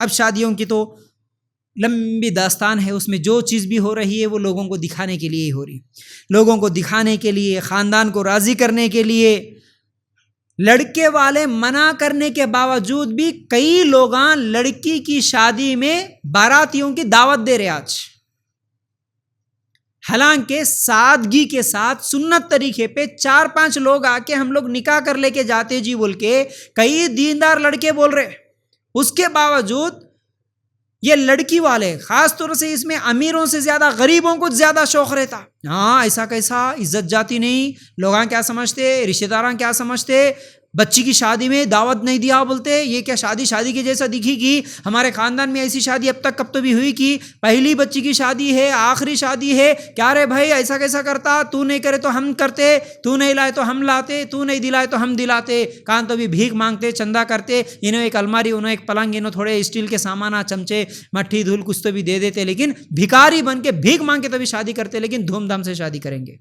اب شادیوں کی تو لمبی داستان ہے، اس میں جو چیز بھی ہو رہی ہے وہ لوگوں کو دکھانے کے لیے ہی ہو رہی ہے، لوگوں کو دکھانے کے لیے، خاندان کو راضی کرنے کے لیے۔ لڑکے والے منع کرنے کے باوجود بھی کئی لوگاں لڑکی کی شادی میں باراتیوں کی دعوت دے رہے آج، حالانکہ سادگی کے ساتھ سنت طریقے پہ 4-5 لوگ آ کے ہم لوگ نکاح کر لے کے جاتے جی بول کے کئی دیندار لڑکے بول رہے، اس کے باوجود یہ لڑکی والے خاص طور سے اس میں امیروں سے زیادہ غریبوں کو زیادہ شوق رہتا، ہاں ایسا کیسا، عزت جاتی نہیں، لوگاں کیا سمجھتے، رشتہ داراں کیا سمجھتے، بچی کی شادی میں دعوت نہیں دیا بولتے، یہ کیا شادی کے جیسا دکھی گی، ہمارے خاندان میں ایسی شادی اب تک کب تو بھی ہوئی کی، پہلی بچی کی شادی ہے، آخری شادی ہے، کیا رے بھائی ایسا کیسا کرتا، تو نہیں کرے تو ہم کرتے، تو نہیں لائے تو ہم لاتے، تو نہیں دلائے تو ہم دلاتے، کان تو بھی بھیک مانگتے، چندہ کرتے، انہوں ایک الماری، انہوں ایک پلنگ، انہوں تھوڑے اسٹیل کے سامانہ، چمچے، مٹھی دھول کچھ تو بھی دے دیتے، لیکن بھکاری بن کے بھیک مانگ کے تو بھی شادی کرتے، لیکن دھوم دھام سے شادی کریں گے،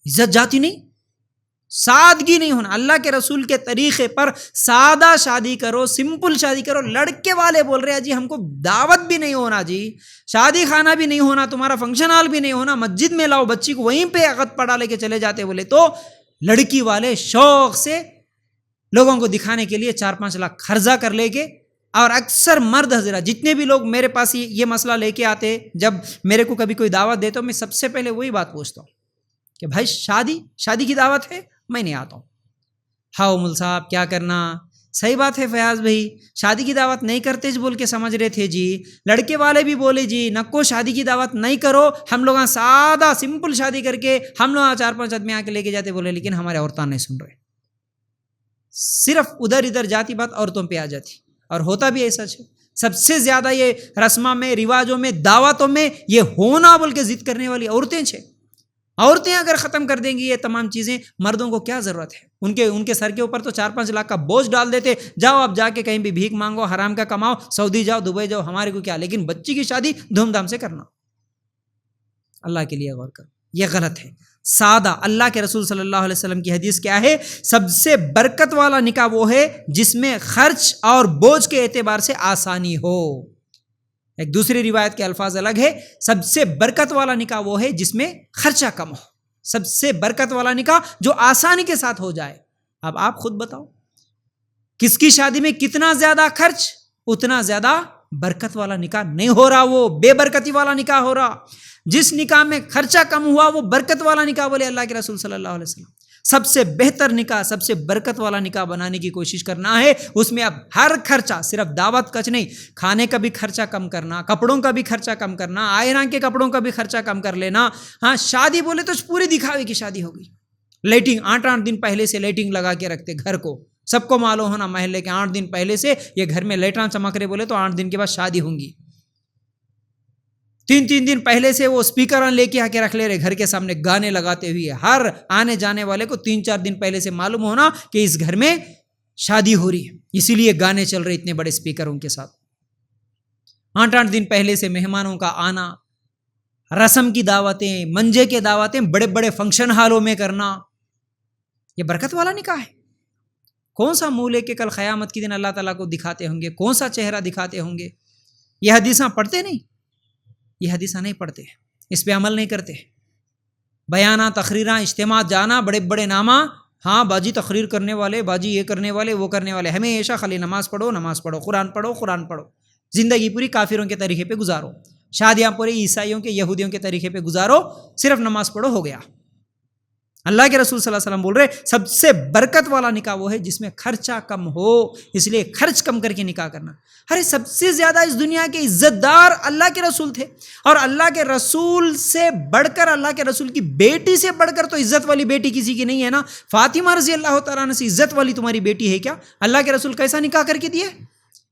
عزت جاتی نہیں، سادگی نہیں ہونا، اللہ کے رسول کے طریقے پر سادہ شادی کرو، سمپل شادی کرو۔ لڑکے والے بول رہے ہیں جی ہم کو دعوت بھی نہیں ہونا، جی شادی خانہ بھی نہیں ہونا، تمہارا فنکشن ہال بھی نہیں ہونا، مسجد میں لاؤ بچی کو، وہیں پہ عقد پڑھا لے کے چلے جاتے بولے تو لڑکی والے شوق سے لوگوں کو دکھانے کے لیے 4-5 لاکھ خرچہ کر لے کے، اور اکثر مرد حضرات جتنے بھی لوگ میرے پاس یہ مسئلہ لے کے آتے، جب میرے کو کبھی کوئی دعوت دیتا ہوں میں سب سے پہلے وہی بات پوچھتا ہوں کہ بھائی شادی کی دعوت ہے؟ میں نہیں آتا ہوں۔ ہاں مل صاحب کیا کرنا، صحیح بات ہے فیاض بھائی، شادی کی دعوت نہیں کرتے بول کے سمجھ رہے تھے جی، لڑکے والے بھی بولے جی نکو شادی کی دعوت نہیں کرو، ہم لوگ سادہ سمپل شادی کر کے ہم لوگ 4-5 آدمی آ کے لے کے جاتے بولے، لیکن ہمارے عورتیں نہیں سن رہے، صرف ادھر جاتی بات عورتوں پہ آ جاتی، اور ہوتا بھی ایسا ہے۔ سب سے زیادہ یہ رسموں میں، رواجوں میں، دعوتوں میں یہ ہونا بول کے ضد کرنے والی عورتیں چھے۔ عورتیں اگر ختم کر دیں گی یہ تمام چیزیں، مردوں کو کیا ضرورت ہے؟ ان کے سر کے اوپر تو 4-5 لاکھ کا بوجھ ڈال دیتے، جاؤ اب جا کے کہیں بھی بھیک مانگو، حرام کا کماؤ، سعودی جاؤ، دبئی جاؤ، ہمارے کو کیا، لیکن بچی کی شادی دھوم دھام سے کرنا، اللہ کے لیے غور کرو، یہ غلط ہے۔ سادہ، اللہ کے رسول صلی اللہ علیہ وسلم کی حدیث کیا ہے؟ سب سے برکت والا نکاح وہ ہے جس میں خرچ اور بوجھ کے اعتبار سے آسانی ہو۔ ایک دوسری روایت کے الفاظ الگ ہے، سب سے برکت والا نکاح وہ ہے جس میں خرچہ کم ہو، سب سے برکت والا نکاح جو آسانی کے ساتھ ہو جائے۔ اب آپ خود بتاؤ کس کی شادی میں کتنا زیادہ خرچ، اتنا زیادہ برکت والا نکاح نہیں ہو رہا، وہ بے برکتی والا نکاح ہو رہا۔ جس نکاح میں خرچہ کم ہوا وہ برکت والا نکاح بولے اللہ کے رسول صلی اللہ علیہ وسلم۔ سب سے بہتر نکاح، سب سے برکت والا نکاح بنانے کی کوشش کرنا ہے، اس میں اب ہر خرچہ، صرف دعوت کچھ نہیں، کھانے کا بھی خرچہ کم کرنا، کپڑوں کا بھی خرچہ کم کرنا، آئران کے کپڑوں کا بھی خرچہ کم کر لینا۔ ہاں شادی بولے تو پوری دکھاوے کی شادی ہوگی، لائٹنگ 8 دن پہلے سے لائٹنگ لگا کے رکھتے گھر کو، سب کو معلوم ہونا محلے کے 8 دن پہلے سے یہ گھر میں لائٹاں چمک رہے بولے تو 8 دن کے بعد شادی ہوں گی۔ 3 دن پہلے سے وہ اسپیکر لے کے آ کے رکھ لے رہے گھر کے سامنے گانے لگاتے ہوئے، ہر آنے جانے والے کو 3-4 دن پہلے سے معلوم ہونا کہ اس گھر میں شادی ہو رہی ہے، اسی لیے گانے چل رہے اتنے بڑے اسپیکروں کے ساتھ۔ 8 دن پہلے سے مہمانوں کا آنا، رسم کی دعوتیں، منجے کے دعوتیں بڑے بڑے فنکشن ہالوں میں کرنا، یہ برکت والا نکاح ہے۔ کون سا منہ لے کے کل قیامت کے دن اللہ تعالیٰ کو دکھاتے ہوں گے، کون سا چہرہ دکھاتے ہوں گے؟ یہ حدیثاں پڑھتے نہیں، یہ حدیثاں نہیں پڑھتے، اس پہ عمل نہیں کرتے، بیانہ، تقریراں، اجتماع جانا، بڑے بڑے نامہ، ہاں باجی تقریر کرنے والے، باجی یہ کرنے والے، وہ کرنے والے، ہمیشہ خالی نماز پڑھو، قرآن پڑھو، زندگی پوری کافروں کے طریقے پہ گزارو، شادیاں پوری عیسائیوں کے، یہودیوں کے طریقے پہ گزارو، صرف نماز پڑھو، ہو گیا۔ اللہ کے رسول صلی اللہ علیہ وسلم بول رہے سب سے برکت والا نکاح وہ ہے جس میں خرچہ کم ہو، اس لیے خرچ کم کر کے نکاح کرنا۔ ارے سب سے زیادہ اس دنیا کے عزت دار اللہ کے رسول تھے، اور اللہ کے رسول سے بڑھ کر، اللہ کے رسول کی بیٹی سے بڑھ کر تو عزت والی بیٹی کسی کی نہیں ہے نا۔ فاطمہ رضی اللہ تعالیٰ عنہ سے عزت والی تمہاری بیٹی ہے کیا؟ اللہ کے رسول کیسا نکاح کر کے دیے؟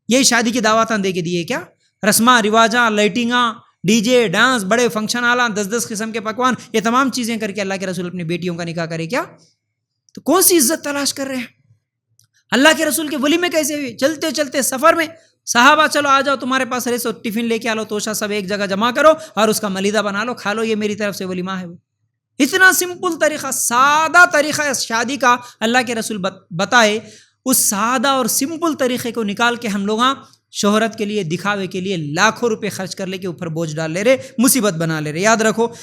یہی شادی کی دعوتاں دے کے دیے کیا؟ رسماں، رواجاں، لائٹنگاں، ڈی جے، ڈانس، بڑے فنکشن ہالاں، 10 قسم کے پکوان، یہ تمام چیزیں کر کے اللہ کے رسول اپنی بیٹیوں کا نکاح کرے کیا؟ تو کون سی عزت تلاش کر رہے ہیں؟ اللہ کے رسول کے ولیمے کیسے ہوئے؟ چلتے چلتے سفر میں صحابہ چلو آ جاؤ، تمہارے پاس رہے سو ٹفن لے کے آ لو، توشہ سب ایک جگہ جمع کرو اور اس کا ملیدہ بنا لو، کھا لو، یہ میری طرف سے ولیمہ ہے۔ اتنا سمپل طریقہ، سادہ طریقہ شادی کا اللہ کے رسول بتائے، اس سادہ اور سمپل طریقے کو نکال کے ہم لوگ شہرت کے لیے، دکھاوے کے لیے لاکھوں روپے خرچ کر لے کے اوپر بوجھ ڈال لے رہے، مصیبت بنا لے رہے. یاد رکھو